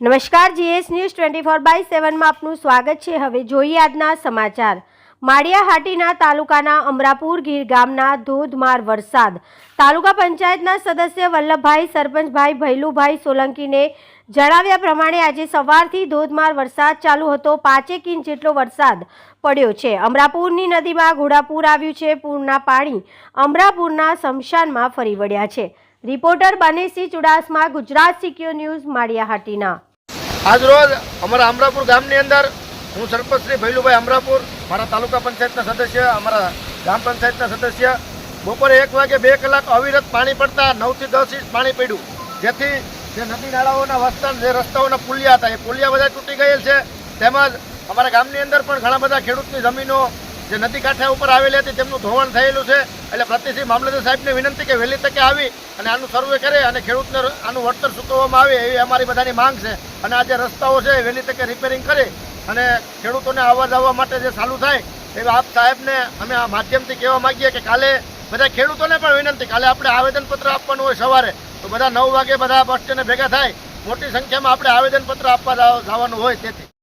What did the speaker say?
નમસ્કાર, GS news 24/7 માં આપનું સ્વાગત છે। હવે જોઈએ આજના સમાચાર। માળિયાહાટીના તાલુકાના અમરાપુર ગીર ગામના ધોધમાર વરસાદ। તાલુકા પંચાયતના સદસ્ય વલ્લભભાઈ સરપંચભાઈ ભૈલુભાઈ સોલંકીને જણાવ્યા પ્રમાણે આજે સવારથી ધોધમાર વરસાદ ચાલુ હતો। 5 ઇંચ જેટલો વરસાદ પડ્યો છે। અમરાપુરની નદીમાં ઘોડાપુર આવ્યું છે। પૂરના પાણી અમરાપુરના શમશાનમાં ફરી વળ્યા છે। Reporter Banesi Chudasama, Gujarat secure news, Maliyahatina. आज रोज अमरा अमरापुर गामनी अंदर हूँ सरपंच श्री भैलुभाई अमरापुर, मारा तालुका पंचायतना सदस्य, अमरा ग्राम पंचायतना सदस्य बपोरे 1 वागे 2 कलाक अविरत पाणी पड़ता 9 થી 10 इंच पाणी पड्યું, જેથી જે નદી નાળાઓના વસ્તાર જે રસ્તાઓના પુલિયા હતા એ પુલિયા બધા તૂટી ગયેલ છે। તેમજ અમારા ગામની અંદર પણ ઘણા બધા ખેડૂતની જમીનો જે નદી કાંઠા ઉપર આવેલી હતી તેમનું ધોવાણ થયેલું છે। એટલે પ્રતિશ્રી મામલતદાર સાહેબને વિનંતી કે વહેલી તકે આવી અને આનું સર્વે કરે અને ખેડૂતને આનું વળતર ચૂકવવામાં આવે એવી અમારી બધાની માંગ છે। અને આ જે રસ્તાઓ છે વહેલી તકે રિપેરિંગ કરે અને ખેડૂતોને આવવા જવા માટે જે ચાલુ થાય એવી આપ સાહેબને અમે આ માધ્યમથી કહેવા માગીએ કે કાલે બધા ખેડૂતોને પણ વિનંતી, કાલે આપણે આવેદનપત્ર આપવાનું હોય સવારે, તો બધા 9 વાગે બધા બસ સ્ટેન્ડે ભેગા થાય, મોટી સંખ્યામાં આપણે આવેદનપત્ર આપવા જવાનું હોય। તેથી